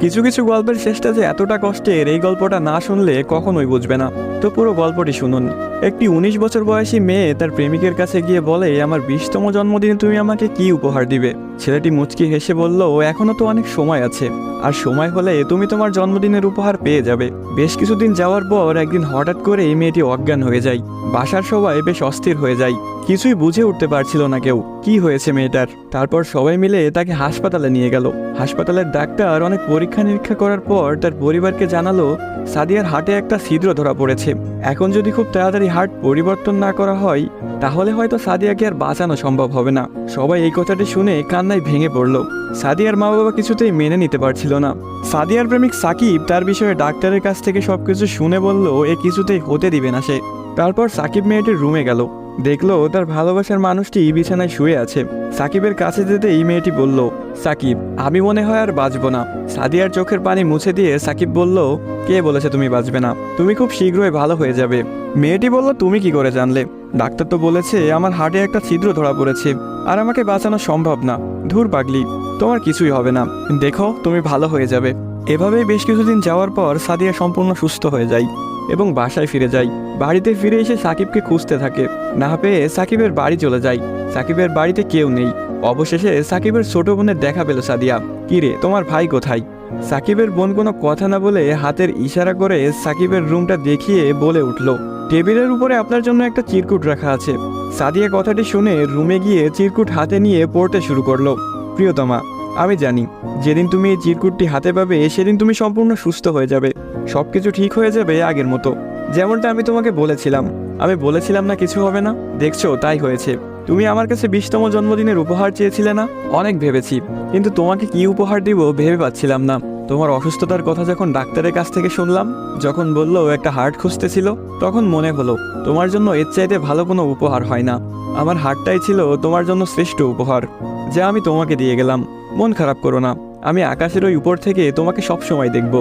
কিছু কিছু গল্পের শেষটা যে এতটা কষ্টের, এই গল্পটা না শুনলে কখনোই বুঝবে না। তো পুরো গল্পটি শুনুন। একটি 19 বছর বয়সী মেয়ে তার প্রেমিকের কাছে গিয়ে বলে, আমার 20তম জন্মদিনে তুমি আমাকে কি উপহার দিবে? ছেলেটি মুচকি হেসে বলল, এখনো তো অনেক সময় আছে, আর সময় হলে তুমি তোমার জন্মদিনের উপহার পেয়ে যাবে। বেশ কিছুদিন যাওয়ার পর একদিন হঠাৎ করে এই মেয়েটি অজ্ঞান হয়ে যায়। বাসার সবাই বেশ অস্থির হয়ে যায়, কিছুই বুঝে উঠতে পারছিল না কেউ কি হয়েছে মেয়েটার। তারপর সবাই মিলে তাকে হাসপাতালে নিয়ে গেল। হাসপাতালের ডাক্তার অনেক পরীক্ষা নিরীক্ষা করার পর তার পরিবারকে জানালো, সাদিয়ার হার্টে একটা ছিদ্র ধরা পড়েছে। এখন যদি খুব তাড়াতাড়ি হার্ট পরিবর্তন না করা হয়, তাহলে হয়তো সাদিয়াকে আর বাঁচানো সম্ভব হবে না। সবাই এই কথাটি শুনে কান্নায় ভেঙে পড়ল। সাদিয়ার মা বাবা কিছুতেই মেনে নিতে পারছিল না। সাদিয়ার প্রেমিক সাকিব তার বিষয়ে ডাক্তারের কাছ থেকে সবকিছু শুনে বলল, এ কিছুতেই হতে দিবে না সে। তারপর সাকিব মেয়েটির রুমে গেল, দেখলো তার ভালোবাসার মানুষটি বিছানায় শুয়ে আছে। সাকিবের কাছে যেতেই মেয়েটি বলল, সাকিব, আমি মনে হয় আর বাঁচবো না। সাদিয়ার চোখের পানি মুছে দিয়ে সাকিব বলল, কে বলেছে তুমি বাঁচবে না? তুমি খুব শীঘ্রই ভালো হয়ে যাবে। মেয়েটি বলল, তুমি কি করে জানলে? ডাক্তার তো বলেছে আমার হার্টে একটা ছিদ্র ধরা পড়েছে, আর আমাকে বাঁচানো সম্ভব না। ধুর পাগলি, তোমার কিছুই হবে না, দেখো তুমি ভালো হয়ে যাবে। এভাবেই বেশ কিছুদিন যাওয়ার পর সাদিয়া সম্পূর্ণ সুস্থ হয়ে যায় এবং বাসায় ফিরে যায়। বাড়িতে ফিরে এসে সাকিবকে খুঁজতে থাকে, না পেয়ে সাকিবের বাড়ি চলে যায়। সাকিবের বাড়িতে কেউ নেই। অবশেষে সাকিবের ছোট বোনের দেখা পেল সাদিয়া। কিরে, তোমার ভাই কোথায়? সাকিবের বোন কোনো কথা না বলে হাতের ইশারা করে সাকিবের রুমটা দেখিয়ে বলে উঠল, টেবিলের উপরে আপনার জন্য একটা চিরকুট রাখা আছে। সাদিয়া কথাটি শুনে রুমে গিয়ে চিরকুট হাতে নিয়ে পড়তে শুরু করলো। প্রিয়তমা, আমি জানি যেদিন তুমি এই চিরকুটটি হাতে পাবে সেদিন তুমি সম্পূর্ণ সুস্থ হয়ে যাবে, সবকিছু ঠিক হয়ে যাবে আগের মতো, যেমনটা আমি তোমাকে বলেছিলাম। আমি বলেছিলাম না কিছু হবে না, দেখছো তাই হয়েছে। তুমি আমার কাছে 20তম জন্মদিনের উপহার চেয়েছিলে না? অনেক ভেবেছি, কিন্তু তোমাকে কি উপহার দিব ভেবে পাচ্ছিলাম না। তোমার অসুস্থতার কথা যখন ডাক্তারের কাছ থেকে শুনলাম, যখন বললো একটা হার্ট খুঁজতেছিল, তখন মনে হলো তোমার জন্য এর চাইতে ভালো কোনো উপহার হয় না। আমার হার্টটাই ছিল তোমার জন্য শ্রেষ্ঠ উপহার, যা আমি তোমাকে দিয়ে গেলাম। মন খারাপ করো না, আমি আকাশের ওই উপর থেকে তোমাকে সব সময় দেখব।